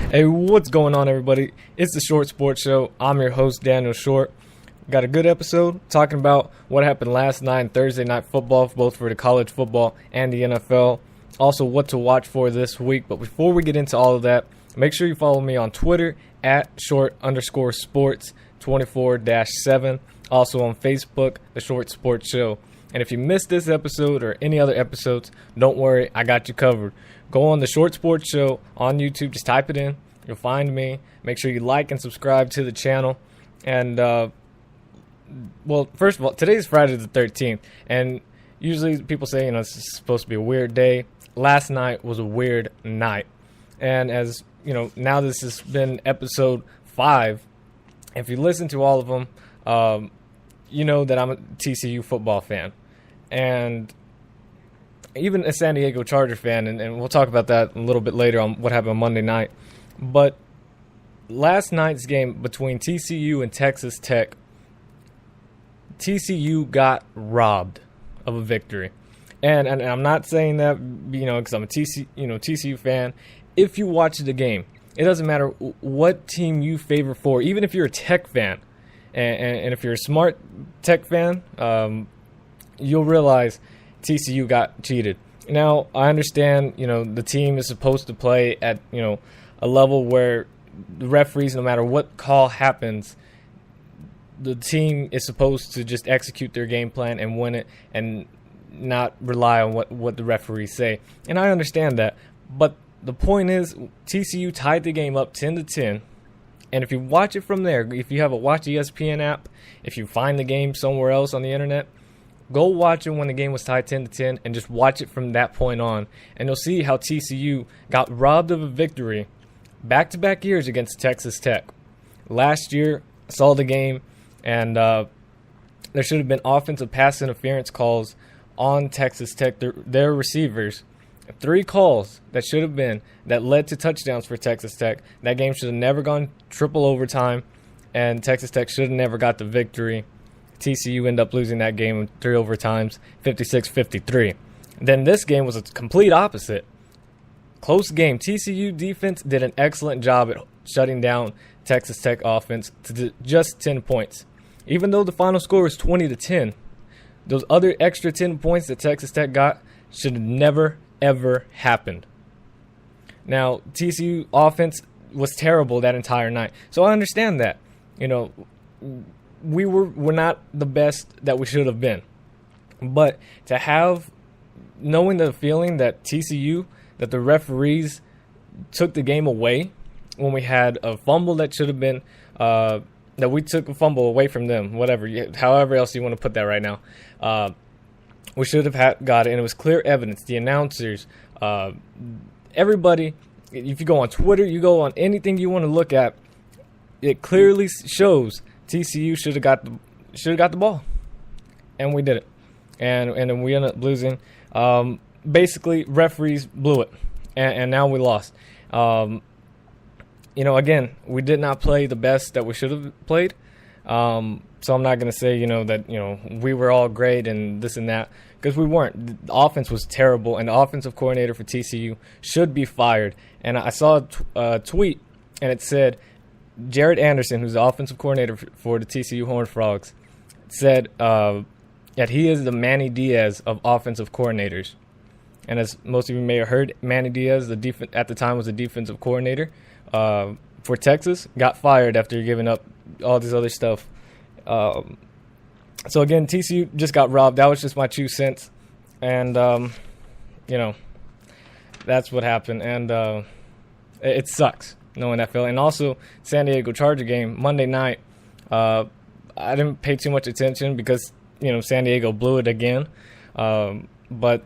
Hey, what's going on, everybody? It's the Short Sports Show. I'm your host, Daniel Short. Got a good episode talking about what happened last night in Thursday Night Football, both for the college football and the NFL. Also, what to watch for this week. But before we get into all of that, make sure you follow me on Twitter at short_sports24-7. Also on Facebook, The Short Sports Show. And if you missed this episode or any other episodes, don't worry, I got you covered. Go on The Short Sports Show on YouTube. Just type it in. You'll find me. Make sure you like and subscribe to the channel. And, well, first of all, today's Friday the 13th. And usually people say, it's supposed to be a weird day. Last night was a weird night. And as, now this has been episode 5. If you listen to all of them, you know that I'm a TCU football fan. And even a San Diego Charger fan, and we'll talk about that a little bit later on what happened on Monday night. But last night's game between TCU and Texas Tech, TCU got robbed of a victory. And I'm not saying that, because I'm a TCU fan. If you watch the game, it doesn't matter what team you favor for, even if you're a Tech fan. And if you're a smart Tech fan, you'll realize TCU got cheated. Now, I understand, the team is supposed to play at, a level where the referees, no matter what call happens, the team is supposed to just execute their game plan and win it and not rely on what the referees say. And I understand that. But the point is, TCU tied the game up 10-10. And if you watch it from there, if you have a Watch ESPN app, if you find the game somewhere else on the internet, go watch it when the game was tied 10-10 and just watch it from that point on. And you'll see how TCU got robbed of a victory back-to-back years against Texas Tech. Last year, I saw the game, and there should have been offensive pass interference calls on Texas Tech, their receivers. 3 calls that should have been that led to touchdowns for Texas Tech. That game should have never gone triple overtime, and Texas Tech should have never got the victory. TCU ended up losing that game in 3 overtimes, 56-53. Then this game was a complete opposite. Close game. TCU defense did an excellent job at shutting down Texas Tech offense to just 10 points. Even though the final score was 20-10, those other extra 10 points that Texas Tech got should have never ever happened. Now, TCU offense was terrible that entire night. So I understand that. We're not the best that we should have been. But to have, knowing the feeling that TCU, that the referees took the game away when we had a fumble that should have been, that we took a fumble away from them, however else you want to put that right now. We should have got it, and it was clear evidence. The announcers, everybody, if you go on Twitter, you go on anything you want to look at, it clearly shows TCU should have got the ball, and we did it, and then we ended up losing. Basically, referees blew it, and now we lost. Again, we did not play the best that we should have played. So I'm not going to say, that, we were all great and this and that, because we weren't. The offense was terrible, and the offensive coordinator for TCU should be fired. And I saw a tweet, and it said, Jared Anderson, who's the offensive coordinator for the TCU Horned Frogs, said that he is the Manny Diaz of offensive coordinators. And as most of you may have heard, Manny Diaz, at the time was the defensive coordinator for Texas, got fired after giving up all this other stuff. So again, TCU just got robbed. That was just my 2 cents. And, that's what happened. And it sucks knowing that feeling. And also, San Diego Charger game, Monday night, I didn't pay too much attention because, San Diego blew it again. But,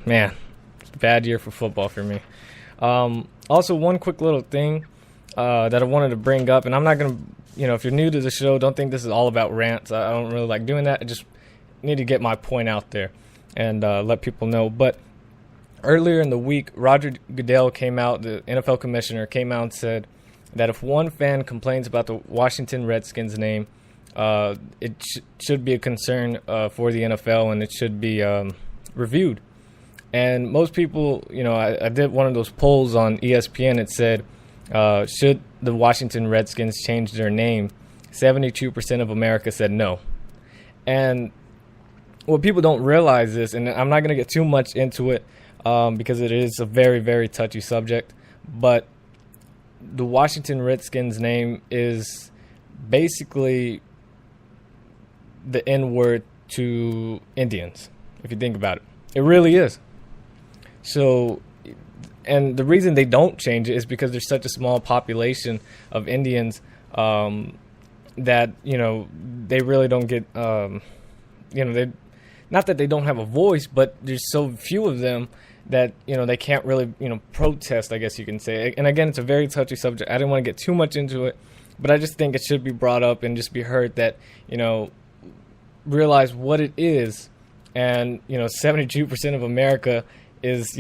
man, it's a bad year for football for me. Also, one quick little thing that I wanted to bring up, and I'm not going to, if you're new to the show, don't think this is all about rants. I don't really like doing that. I just need to get my point out there and let people know. But earlier in the week, Roger Goodell came out, the NFL commissioner, came out and said that if one fan complains about the Washington Redskins name, it should be a concern for the NFL, and it should be reviewed. And most people, I did one of those polls on ESPN. It said, should the Washington Redskins change their name? 72% of America said no. And what people don't realize is, and I'm not going to get too much into it because it is a very, very touchy subject, but the Washington Redskins name is basically the N-word to Indians, if you think about it. It really is. So, and the reason they don't change it is because there's such a small population of Indians that, they really don't get, they, not that they don't have a voice, but there's so few of them that, they can't really, protest, I guess you can say. And again, it's a very touchy subject. I didn't want to get too much into it, but I just think it should be brought up and just be heard that, realize what it is. And, 72% of America is,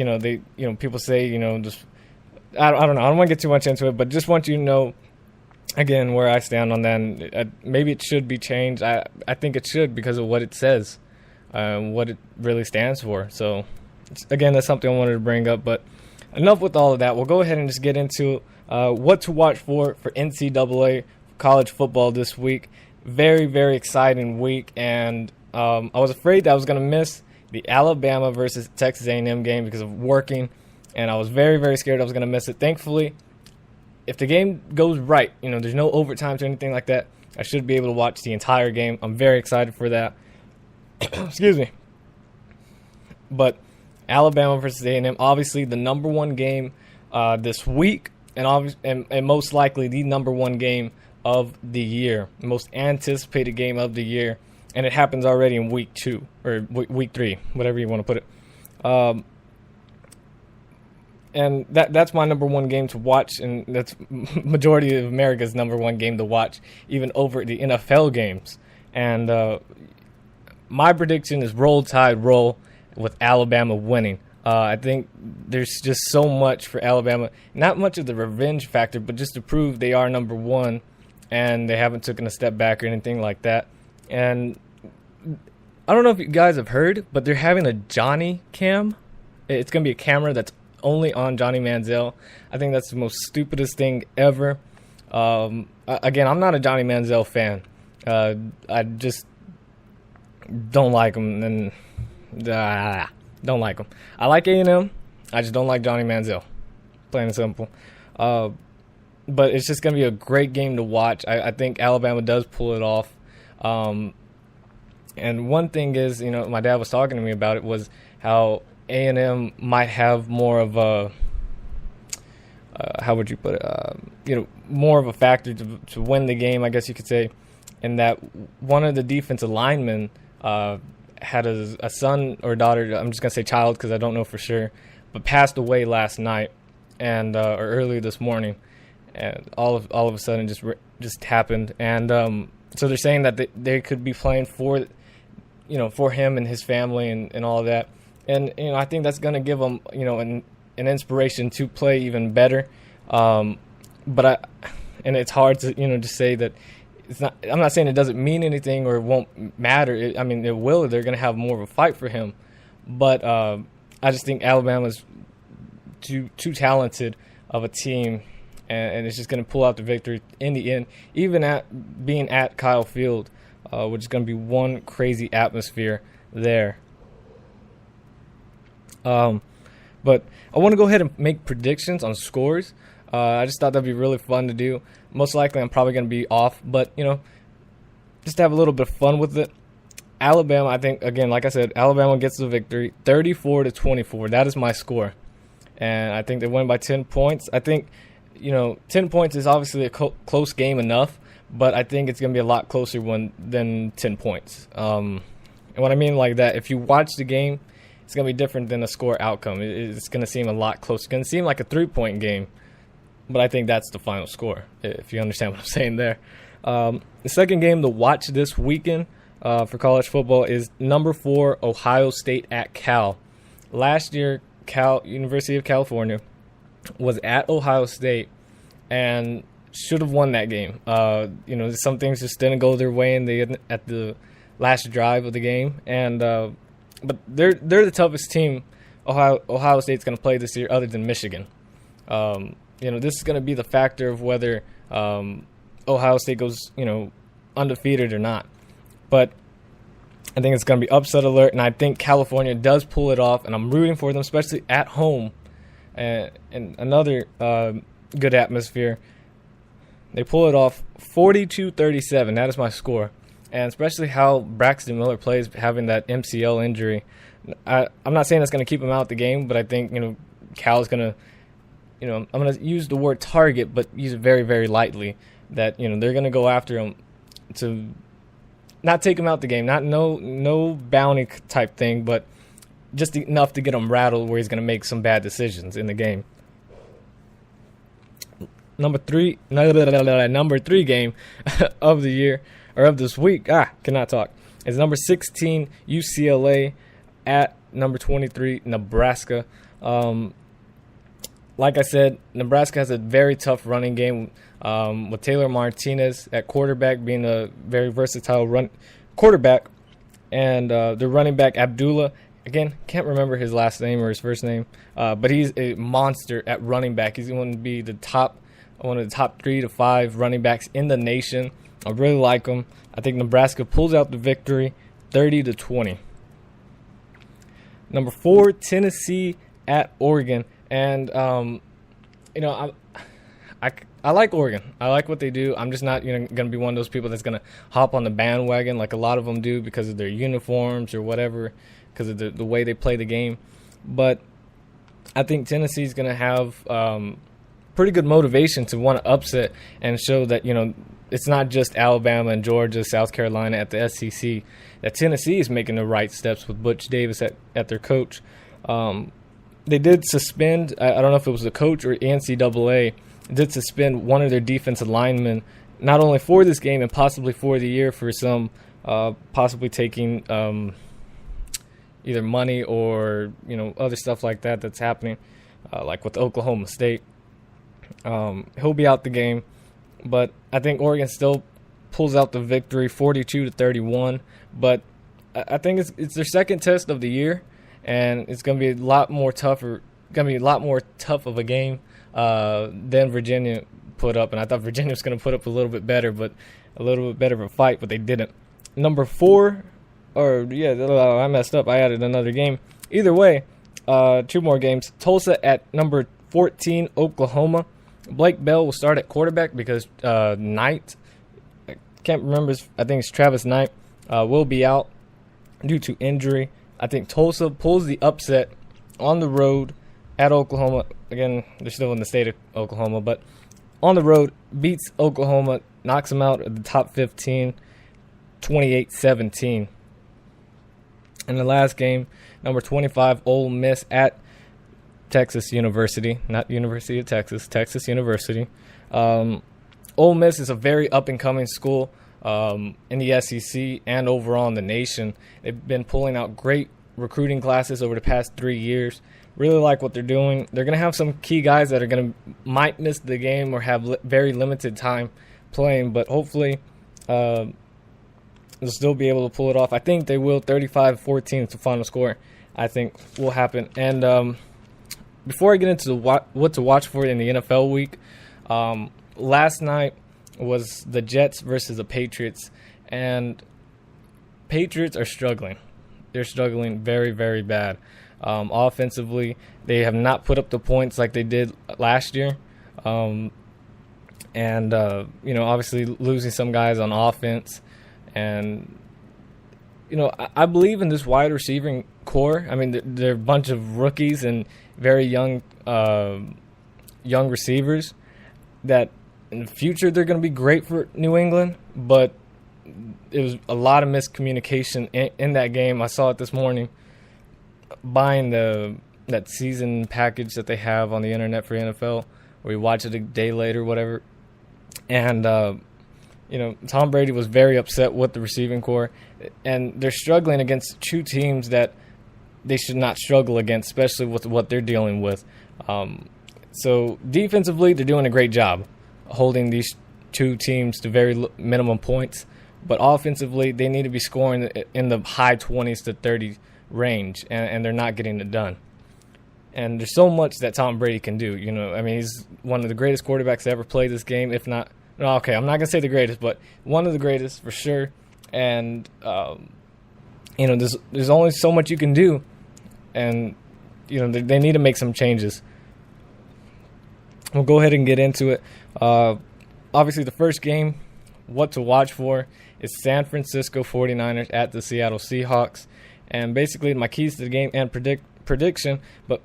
people say, just, I don't know. I don't want to get too much into it, but just want you to know, again, where I stand on that. And maybe it should be changed. I think it should because of what it says, what it really stands for. So, again, that's something I wanted to bring up. But enough with all of that. We'll go ahead and just get into what to watch for NCAA college football this week. Very, very exciting week. And I was afraid that I was going to miss the Alabama versus Texas A&M game because of working. And I was very, very scared I was going to miss it. Thankfully, if the game goes right, there's no overtimes or anything like that, I should be able to watch the entire game. I'm very excited for that. Excuse me. But Alabama versus A&M, obviously the number one game this week, and most likely the number one game of the year, most anticipated game of the year, and it happens already in week 2 or week 3, whatever you want to put it. And that's my number one game to watch, and that's majority of America's number one game to watch, even over the NFL games. And my prediction is roll tide roll with Alabama winning. I think there's just so much for Alabama, not much of the revenge factor, but just to prove they are number one and they haven't taken a step back or anything like that. And I don't know if you guys have heard, but they're having a Johnny cam. It's going to be a camera that's only on Johnny Manziel. I think that's the most stupidest thing ever. Again, I'm not a Johnny Manziel fan. I just don't like him, and don't like him. I like A&M. I just don't like Johnny Manziel. Plain and simple. But it's just going to be a great game to watch. I think Alabama does pull it off. And one thing is, my dad was talking to me about it, was how A&M might have more of a, how would you put it, more of a factor to win the game, I guess you could say, in that one of the defensive linemen had a son or daughter, I'm just going to say child because I don't know for sure, but passed away last night and or early this morning, and all of a sudden just happened. And so they're saying that they could be playing for him and his family and all of that. And, I think that's going to give them, an inspiration to play even better. And it's hard to, just say that it's not. I'm not saying it doesn't mean anything or it won't matter. It will. They're going to have more of a fight for him. But I just think Alabama's too talented of a team, and it's just going to pull out the victory in the end, even at being at Kyle Field, which is going to be one crazy atmosphere there. But I want to go ahead and make predictions on scores. I just thought that'd be really fun to do. Most likely I'm probably going to be off, but, just to have a little bit of fun with it. Alabama, I think, again, like I said, Alabama gets the victory, 34-24. That is my score. And I think they win by 10 points. I think, 10 points is obviously a close game enough, but I think it's going to be a lot closer than 10 points. And what I mean like that, if you watch the game, it's going to be different than a score outcome. It's going to seem a lot closer. It's going to seem like a 3-point game, but I think that's the final score, if you understand what I'm saying there. The second game to watch this weekend for college football is number 4, Ohio State at Cal. Last year, University of California was at Ohio State and should have won that game. Some things just didn't go their way at the last drive of the game, and but they're the toughest team Ohio State's going to play this year other than Michigan. This is going to be the factor of whether Ohio State goes, undefeated or not. But I think it's going to be upset alert, and I think California does pull it off, and I'm rooting for them, especially at home. And another good atmosphere. They pull it off 42-37. That is my score. And especially how Braxton Miller plays, having that MCL injury. I'm not saying that's going to keep him out the game, but I think, Cal's going to, I'm going to use the word target, but use it very, very lightly. That, they're going to go after him to not take him out the game. Not no bounty type thing, but just enough to get him rattled where he's going to make some bad decisions in the game. Number three game of the year, or of this week, cannot talk, is number 16 UCLA at number 23 Nebraska. Like I said, Nebraska has a very tough running game with Taylor Martinez at quarterback, being a very versatile quarterback, and the running back Abdullah. Again, can't remember his last name or his first name, but he's a monster at running back. He's going to be one of the top 3 to 5 running backs in the nation. I really like him. I think Nebraska pulls out the victory, 30-20. Number 4, Tennessee at Oregon, and I like Oregon. I like what they do. I'm just not going to be one of those people that's going to hop on the bandwagon like a lot of them do because of their uniforms or whatever, because of the way they play the game. But I think Tennessee's going to have pretty good motivation to want to upset and show that, it's not just Alabama and Georgia, South Carolina at the SEC, that Tennessee is making the right steps with Butch Davis at their coach. They did suspend, I don't know if it was the coach or NCAA, did suspend one of their defensive linemen, not only for this game and possibly for the year, for some possibly taking either money or, other stuff like that that's happening, like with Oklahoma State. He'll be out the game, but I think Oregon still pulls out the victory, 42-31. But I think it's their second test of the year, and it's going to be a lot more tough of a game than Virginia put up. And I thought Virginia was going to put up a little bit better of a fight, but they didn't. Number 4, I messed up. I added another game. Either way, 2 more games. Tulsa at number 14, Oklahoma. Blake Bell will start at quarterback because Knight, I can't remember, I think it's Travis Knight, will be out due to injury. I think Tulsa pulls the upset on the road at Oklahoma. Again, they're still in the state of Oklahoma, but on the road, beats Oklahoma, knocks them out of the top 15, 28-17. In the last game, number 25, Ole Miss at Texas University, not University of Texas, Texas University. Ole Miss is a very up-and-coming school in the SEC and overall in the nation. They've been pulling out great recruiting classes over the past 3 years. Really like what they're doing. They're going to have some key guys that might miss the game or have very limited time playing, but hopefully they'll still be able to pull it off. I think they will. 35-14 is the final score, I think, will happen. And before I get into what to watch for in the NFL week, last night was the Jets versus the Patriots, and Patriots are struggling. They're struggling very, very bad. Offensively, they have not put up the points like they did last year. Obviously losing some guys on offense. And, I believe in this wide receiving core. I mean, they're a bunch of rookies and very young receivers that in the future they're going to be great for New England, but it was a lot of miscommunication in that game. I saw it this morning, buying that season package that they have on the internet for NFL, where you watch it a day later, whatever. And, Tom Brady was very upset with the receiving core, and they're struggling against 2 teams that they should not struggle against, especially with what they're dealing with. So defensively, they're doing a great job holding these 2 teams to very minimum points. But offensively, they need to be scoring in the high 20s to 30 range, and they're not getting it done. And there's so much that Tom Brady can do. I mean, he's one of the greatest quarterbacks to ever play this game, if not. No, okay, I'm not gonna say the greatest, but one of the greatest for sure. And there's only so much you can do, and they need to make some changes. We'll go ahead and get into it. Obviously, the first game, what to watch for, is San Francisco 49ers at the Seattle Seahawks. And basically, my keys to the game and prediction, but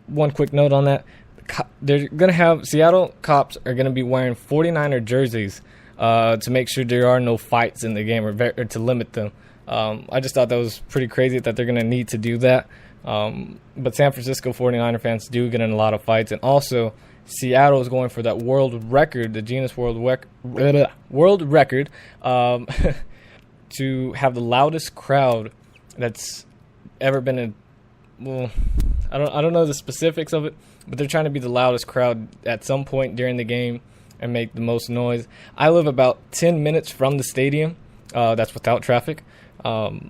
one quick note on that. They're going to have Seattle cops are going to be wearing 49er jerseys to make sure there are no fights in the game or to limit them. I just thought that was pretty crazy that they're going to need to do that. But San Francisco 49er fans do get in a lot of fights. And also, Seattle is going for that world record, the Guinness World Record, to have the loudest crowd that's ever been in. Well, I don't know the specifics of it, but they're trying to be the loudest crowd at some point during the game and make the most noise. I live about 10 minutes from the stadium. That's without traffic. I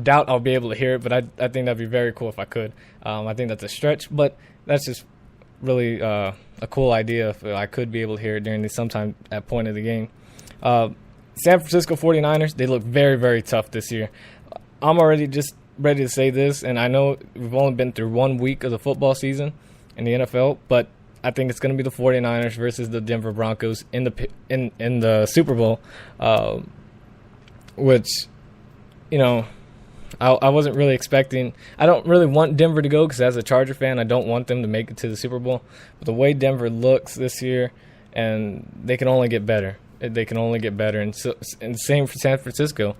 doubt I'll be able to hear it, but I think that'd be very cool if I could. I think that's a stretch, but that's just really a cool idea if I could be able to hear it during sometime at point of the game. San Francisco 49ers, they look very, very tough this year. I'm already just ready to say this, and I know we've only been through 1 week of the football season in the NFL, but I think it's going to be the 49ers versus the Denver Broncos in the Super Bowl, which, I wasn't really expecting. I don't really want Denver to go because as a Charger fan, I don't want them to make it to the Super Bowl. But the way Denver looks this year, and they can only get better. They can only get better. And same for San Francisco.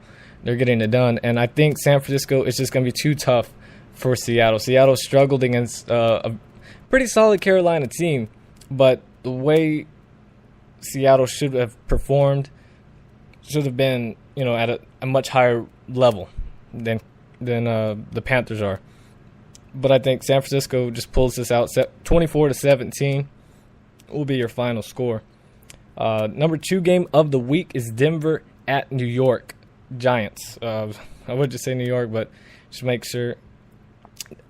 They're getting it done. And I think San Francisco is just going to be too tough for Seattle. Seattle struggled against a pretty solid Carolina team. But the way Seattle should have performed should have been, at a much higher level than the Panthers are. But I think San Francisco just pulls this out. 24-17 will be your final score. Number 2 game of the week is Denver at New York Giants. I would just say New York, but just make sure.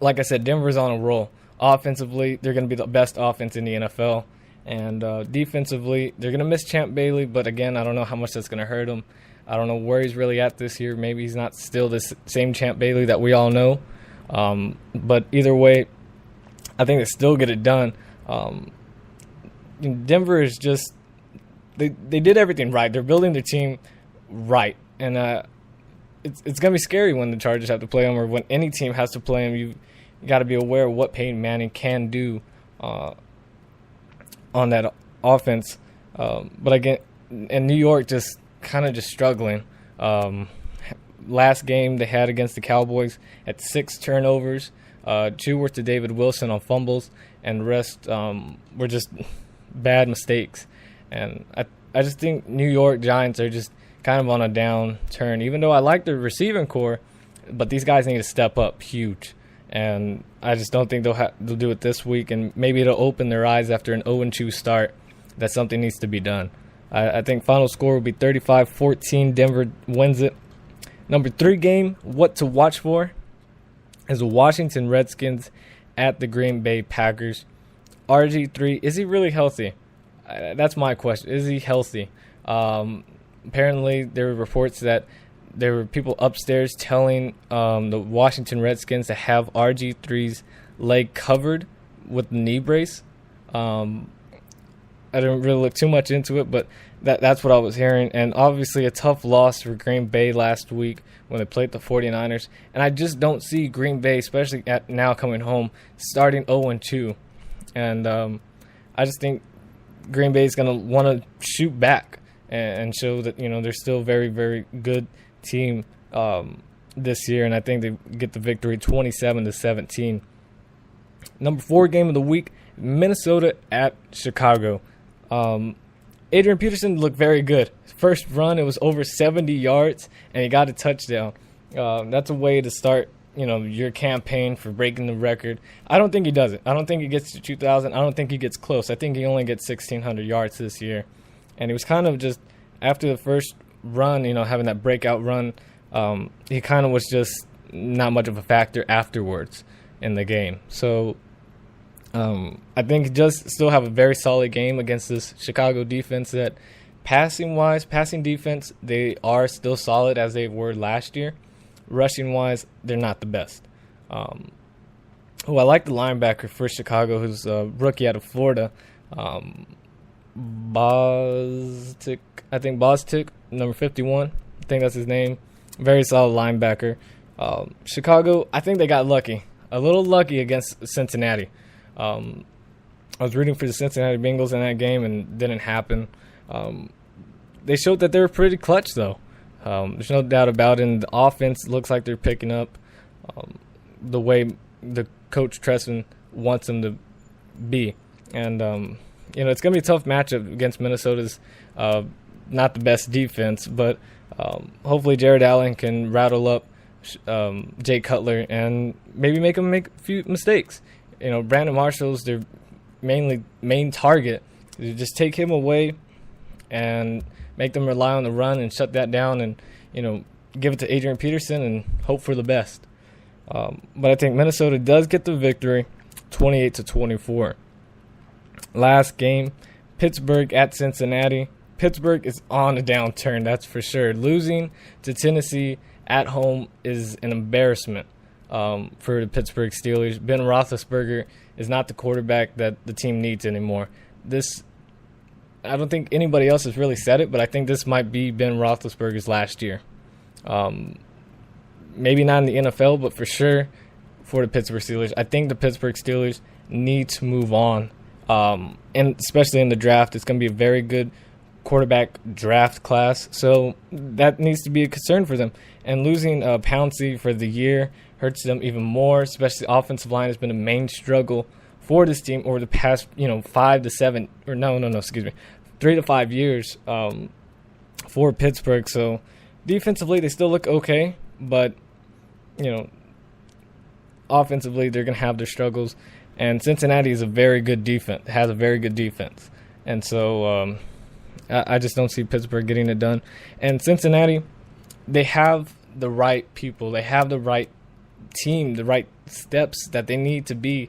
Like I said, Denver's on a roll. Offensively, they're going to be the best offense in the NFL. And defensively, they're going to miss Champ Bailey, but again, I don't know how much that's going to hurt him. I don't know where he's really at this year. Maybe he's not still the same Champ Bailey that we all know. But either way, I think they still get it done. Denver is just they did everything right. They're building their team right, and it's going to be scary when the Chargers have to play them, or when any team has to play them. You got to be aware of what Peyton Manning can do on that offense. But again, in New York, just struggling. Last game they had against the Cowboys at 6 turnovers. 2 were to David Wilson on fumbles, and the rest were just bad mistakes. And I just think New York Giants are just kind of on a downturn, even though I like the receiving core, but these guys need to step up huge. And I just don't think they'll do it this week, and maybe it'll open their eyes after an 0-2 start that something needs to be done. I think final score will be 35-14. Denver wins it. Number 3 game, what to watch for, is the Washington Redskins at the Green Bay Packers. RG3, is he really healthy? That's my question. Is he healthy? Apparently, there were reports that there were people upstairs telling the Washington Redskins to have RG3's leg covered with the knee brace. I didn't really look too much into it, but that's what I was hearing. And obviously a tough loss for Green Bay last week when they played the 49ers. And I just don't see Green Bay, especially at now coming home, starting 0-2. And I just think Green Bay is going to want to shoot back and show that, they're still a very, very good team this year. And I think they get the victory 27-17. Number 4 game of the week, Minnesota at Chicago. Adrian Peterson looked very good. First run, it was over 70 yards, and he got a touchdown. That's a way to start, your campaign for breaking the record. I don't think he does it. I don't think he gets to 2,000. I don't think he gets close. I think he only gets 1,600 yards this year. And he was kind of just, after the first run, having that breakout run, he kind of was just not much of a factor afterwards. in the game. So I think just still have a very solid game against this Chicago defense that passing defense, they are still solid as they were last year. Rushing-wise, they're not the best. I like the linebacker for Chicago, who's a rookie out of Florida. Bostic, number 51. I think that's his name. Very solid linebacker. Chicago, I think they got lucky. A little lucky against Cincinnati. I was rooting for the Cincinnati Bengals in that game, and it didn't happen. They showed that they were pretty clutch, though. There's no doubt about it. And the offense looks like they're picking up the way the coach Tressman wants them to be. And, it's going to be a tough matchup against Minnesota's not the best defense, but hopefully Jared Allen can rattle up Jay Cutler and maybe make him make a few mistakes. Brandon Marshall's their main target. You just take him away and make them rely on the run and shut that down, and give it to Adrian Peterson and hope for the best. But I think Minnesota does get the victory, 28-24. Last game, Pittsburgh at Cincinnati. Pittsburgh is on a downturn, that's for sure. Losing to Tennessee at home is an embarrassment for the Pittsburgh Steelers. Ben Roethlisberger is not the quarterback that the team needs anymore. I don't think anybody else has really said it, but I think this might be Ben Roethlisberger's last year. Maybe not in the NFL, but for sure for the Pittsburgh Steelers. I think the Pittsburgh Steelers need to move on, and especially in the draft. It's going to be a very good quarterback draft class, so that needs to be a concern for them. And losing Pouncey for the year hurts them even more, especially offensive line has been a main struggle for this team over the past 3 to 5 years for Pittsburgh. So defensively they still look okay, but offensively they're going to have their struggles. And Cincinnati is has a very good defense. And so I just don't see Pittsburgh getting it done. And Cincinnati, they have the right people. They have the right team, the right steps that they need to be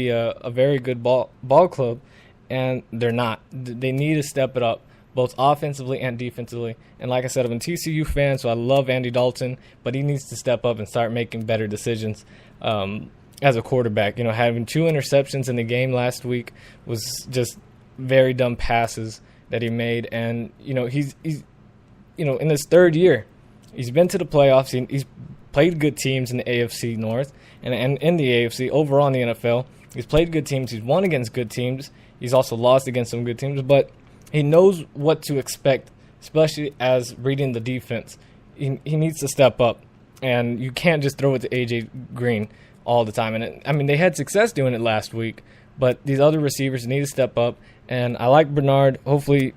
a very good ball club, and they're not. They need to step it up, both offensively and defensively. And like I said, I'm a TCU fan, so I love Andy Dalton, but he needs to step up and start making better decisions as a quarterback. Having 2 interceptions in the game last week was just very dumb passes that he made. And he's in his 3rd year, he's been to the playoffs. He's played good teams in the AFC North and in the AFC overall in the NFL. He's played good teams. He's won against good teams. He's also lost against some good teams, but he knows what to expect, especially as reading the defense. He needs to step up, and you can't just throw it to A.J. Green all the time. And they had success doing it last week, but these other receivers need to step up. And I like Bernard. Hopefully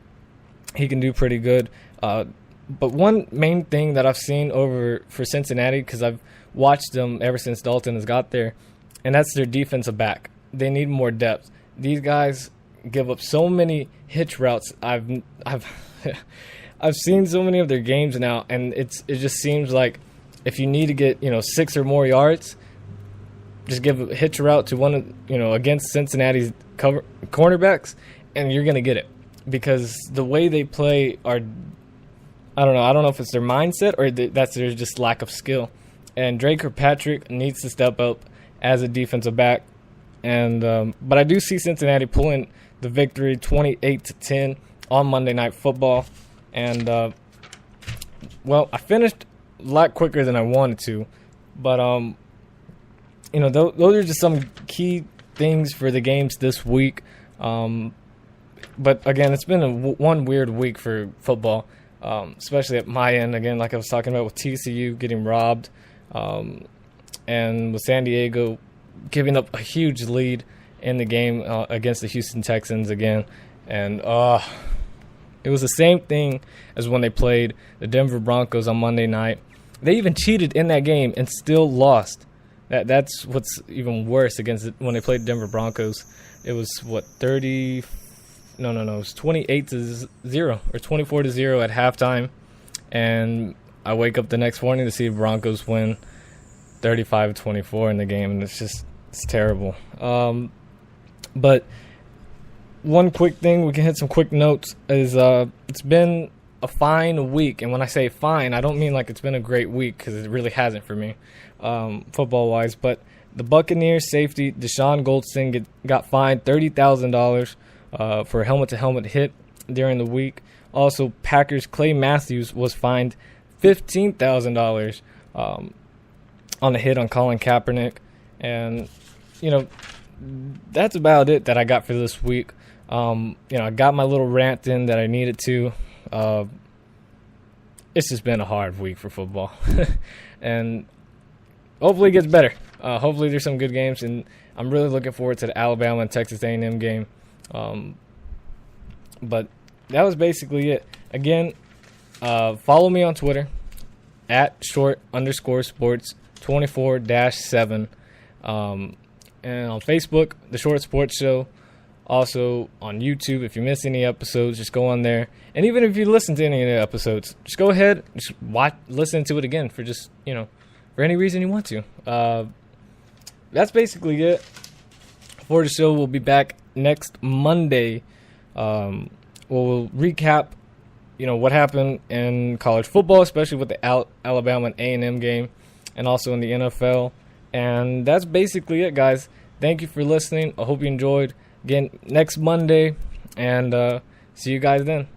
he can do pretty good. But one main thing that I've seen for Cincinnati, because I've watched them ever since Dalton has got there, and that's their defensive back. They need more depth. These guys give up so many hitch routes. I've seen so many of their games now, and it just seems like if you need to get 6 or more yards, just give a hitch route to one against Cincinnati's cornerbacks, and you're gonna get it, because the way they play are. I don't know if it's their mindset or that's their just lack of skill. And Drake Kirkpatrick needs to step up as a defensive back. And but I do see Cincinnati pulling the victory 28-10 on Monday Night Football. And I finished a lot quicker than I wanted to. But those are just some key things for the games this week. But again, it's been one weird week for football. Especially at my end, again, like I was talking about with TCU getting robbed, and with San Diego giving up a huge lead in the game against the Houston Texans again. And it was the same thing as when they played the Denver Broncos on Monday night. They even cheated in that game and still lost. That's what's even worse when they played Denver Broncos. It was, 30... No, it was 28-0 or 24-0 at halftime, and I wake up the next morning to see the Broncos win. 35-24 in the game, and it's terrible. But one quick thing, we can hit some quick notes, is it's been a fine week. And when I say fine, I don't mean like it's been a great week, because it really hasn't for me, football-wise. But the Buccaneers safety, Deshaun Goldstein, got fined $30,000 for a helmet-to-helmet hit during the week. Also, Packers' Clay Matthews was fined $15,000 on a hit on Colin Kaepernick. And, that's about it that I got for this week. I got my little rant in that I needed to. It's just been a hard week for football. And hopefully it gets better. Hopefully there's some good games, and I'm really looking forward to the Alabama and Texas A&M game. But that was basically it. Again, follow me on Twitter at @short_sports24-7. And on Facebook, The Short Sports Show. Also on YouTube, if you miss any episodes, just go on there. And even if you listen to any of the episodes, just go ahead, just listen to it again for just, for any reason you want to. That's basically it for the show. We'll be back next Monday. We'll recap, what happened in college football, especially with the Alabama and A&M game, and also in the NFL. And that's basically it, guys. Thank you for listening. I hope you enjoyed. Again, next Monday, and see you guys then.